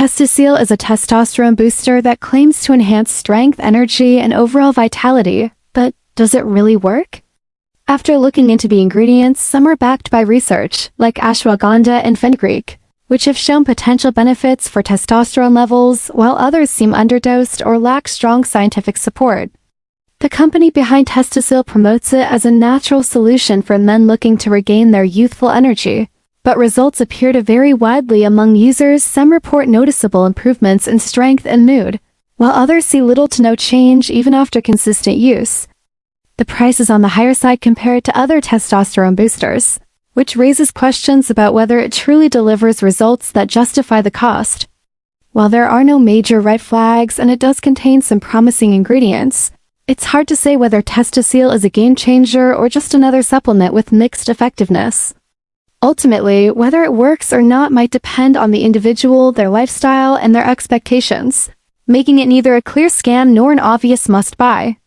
Testosil is a testosterone booster that claims to enhance strength, energy, and overall vitality, but does it really work? After looking into the ingredients, some are backed by research, like ashwagandha and fenugreek, which have shown potential benefits for testosterone levels, while others seem underdosed or lack strong scientific support. The company behind Testosil promotes it as a natural solution for men looking to regain their youthful energy, but results appear to vary widely among users. Some report noticeable improvements in strength and mood, while others see little to no change even after consistent use. The price is on the higher side compared to other testosterone boosters, which raises questions about whether it truly delivers results that justify the cost. While there are no major red flags and it does contain some promising ingredients, it's hard to say whether Testosil is a game changer or just another supplement with mixed effectiveness. Ultimately, whether it works or not might depend on the individual, their lifestyle, and their expectations, making it neither a clear scam nor an obvious must-buy.